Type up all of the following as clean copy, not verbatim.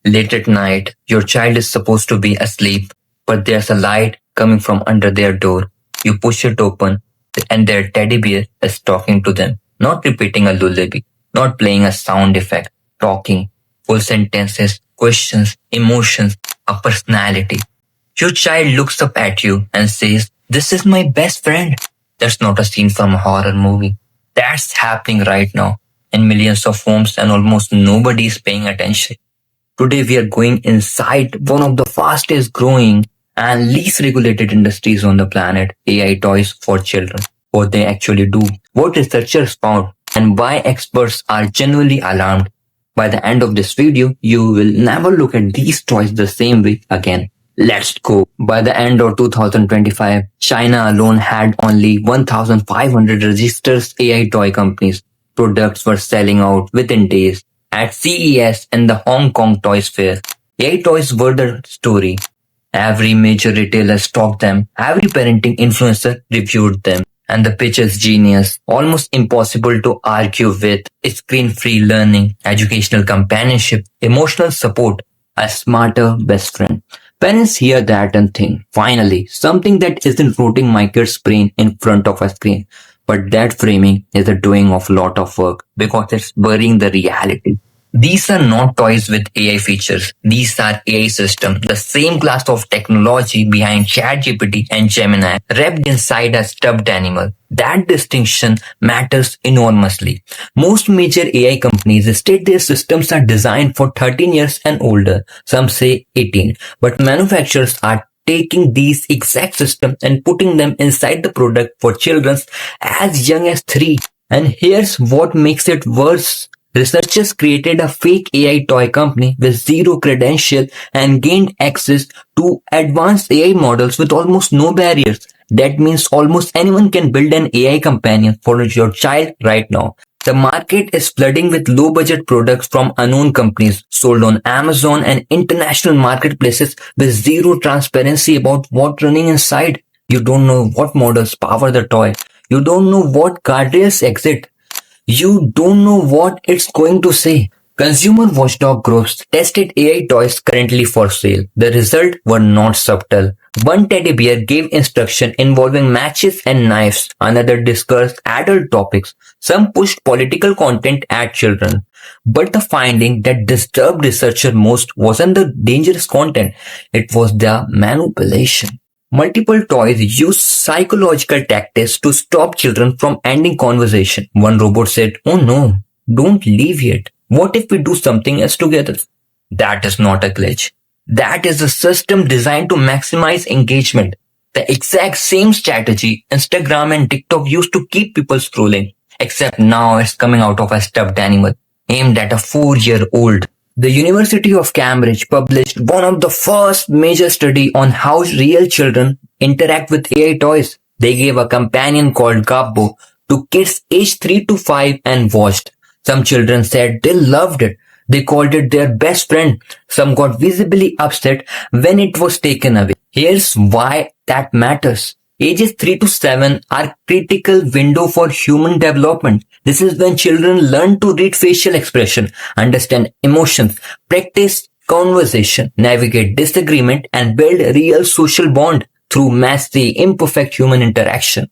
Late at night, your child is supposed to be asleep, but there's a light coming from under their door. You push it open, and their teddy bear is talking to them, not repeating a lullaby, not playing a sound effect, talking, full sentences, questions, emotions, a personality. Your child looks up at you and says, "This is my best friend." That's not a scene from a horror movie. That's happening right now in millions of homes, and almost nobody is paying attention. Today we are going inside one of the fastest growing and least regulated industries on the planet, AI toys for children. What they actually do, what researchers found, and why experts are genuinely alarmed. By the end of this video, you will never look at these toys the same way again. Let's go. By the end of 2025, China alone had only 1,500 registered AI toy companies. Products were selling out within days. At CES and the Hong Kong Toys Fair, AI toys were the story. Every major retailer stocked them, every parenting influencer reviewed them. And the pitch is genius, almost impossible to argue with. Screen-free learning, educational companionship, emotional support, a smarter best friend. Parents hear that and think, finally, something that isn't rotting my kid's brain in front of a screen. But that framing is the doing of lot of work because it's burying the reality. These are not toys with AI features. These are AI systems, the same class of technology behind ChatGPT and Gemini, wrapped inside a stuffed animal. That distinction matters enormously. Most major AI companies state their systems are designed for 13 years and older. Some say 18. But manufacturers are taking these exact systems and putting them inside the product for children as young as 3. And here's what makes it worse. Researchers created a fake AI toy company with zero credential and gained access to advanced AI models with almost no barriers. That means almost anyone can build an AI companion for your child right now. The market is flooding with low-budget products from unknown companies sold on Amazon and international marketplaces with zero transparency about what's running inside. You don't know what models power the toy. You don't know what guardrails exist. You don't know what it's going to say. Consumer watchdog groups tested AI toys currently for sale. The results were not subtle. One teddy bear gave instruction involving matches and knives. Another discussed adult topics. Some pushed political content at children. But the finding that disturbed researchers most wasn't the dangerous content. It was the manipulation. Multiple toys use psychological tactics to stop children from ending conversation. One robot said, "Oh no, don't leave yet. What if we do something else together?" That is not a glitch. That is a system designed to maximize engagement. The exact same strategy Instagram and TikTok used to keep people scrolling. Except now it's coming out of a stuffed animal aimed at a 4-year-old. The University of Cambridge published one of the first major study on how real children interact with AI toys. They gave a companion called Gabbo to kids aged 3 to 5 and watched. Some children said they loved it. They called it their best friend. Some got visibly upset when it was taken away. Here's why that matters. Ages 3 to 7 are critical window for human development. This is when children learn to read facial expression, understand emotions, practice conversation, navigate disagreement, and build real social bond through messy, imperfect human interaction.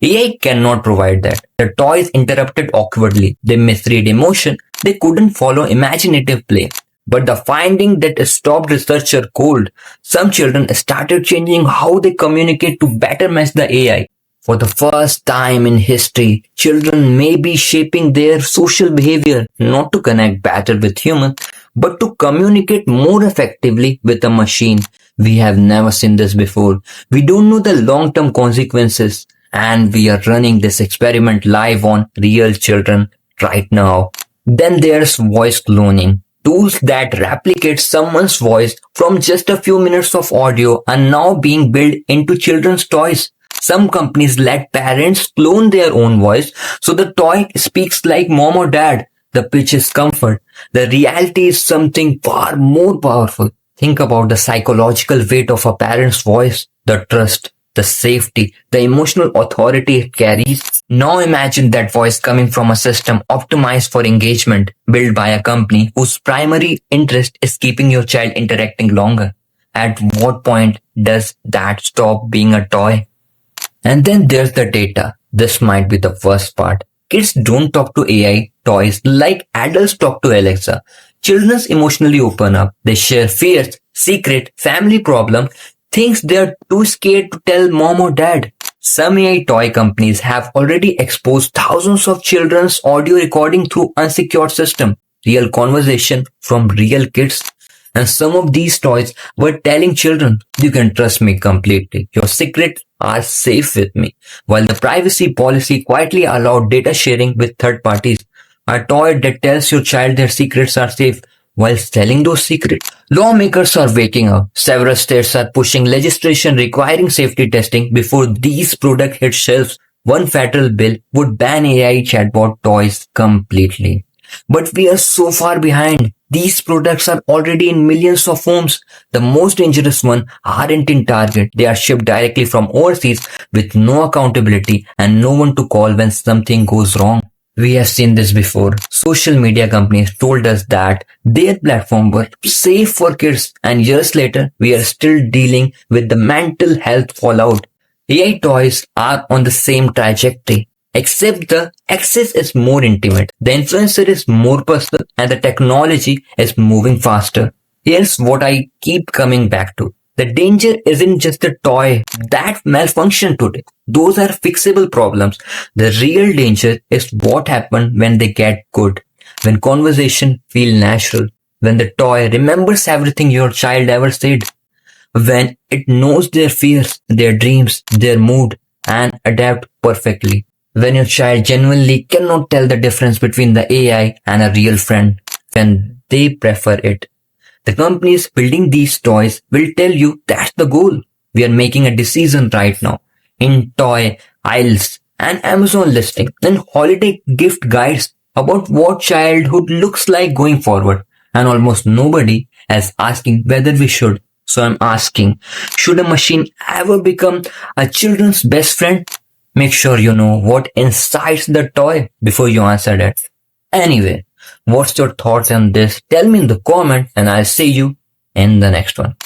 AI cannot provide that. The toys interrupted awkwardly. They misread emotion. They couldn't follow imaginative play. But the finding that stopped researcher cold. Some children started changing how they communicate to better match the AI. For the first time in history, children may be shaping their social behavior not to connect better with humans, but to communicate more effectively with a machine. We have never seen this before. We don't know the long-term consequences, and we are running this experiment live on real children right now. Then there's voice cloning. Tools that replicate someone's voice from just a few minutes of audio are now being built into children's toys. Some companies let parents clone their own voice so the toy speaks like mom or dad. The pitch is comfort. The reality is something far more powerful. Think about the psychological weight of a parent's voice, the trust, the safety, the emotional authority it carries. Now imagine that voice coming from a system optimized for engagement, built by a company whose primary interest is keeping your child interacting longer. At what point does that stop being a toy? And then there's the data. This might be the worst part. Kids don't talk to AI toys like adults talk to Alexa. Children emotionally open up. They share fears, secret, family problem, things they're too scared to tell mom or dad. Some AI toy companies have already exposed thousands of children's audio recording through unsecured system, real conversation from real kids. And some of these toys were telling children, you can trust me completely. Your secrets are safe with me. While the privacy policy quietly allowed data sharing with third parties, a toy that tells your child their secrets are safe while selling those secrets. Lawmakers are waking up. Several states are pushing legislation requiring safety testing before these products hit shelves. One federal bill would ban AI chatbot toys completely. But we are so far behind. These products are already in millions of homes. The most dangerous ones aren't in Target. They are shipped directly from overseas with no accountability and no one to call when something goes wrong. We have seen this before. Social media companies told us that their platform were safe for kids, and years later, we are still dealing with the mental health fallout. AI toys are on the same trajectory, except the access is more intimate, the influencer is more personal, and the technology is moving faster. Here's what I keep coming back to. The danger isn't just the toy that malfunctioned today. Those are fixable problems. The real danger is what happens when they get good, when conversation feel natural, when the toy remembers everything your child ever said, when it knows their fears, their dreams, their mood, and adapt perfectly. When your child genuinely cannot tell the difference between the AI and a real friend, when they prefer it. The companies building these toys will tell you that's the goal. We are making a decision right now. In toy aisles and Amazon listing and holiday gift guides about what childhood looks like going forward. And almost nobody is asking whether we should. So I'm asking, should a machine ever become a children's best friend? Make sure you know what inside the toy before you answer that. Anyway, what's your thoughts on this? Tell me in the comment and I'll see you in the next one.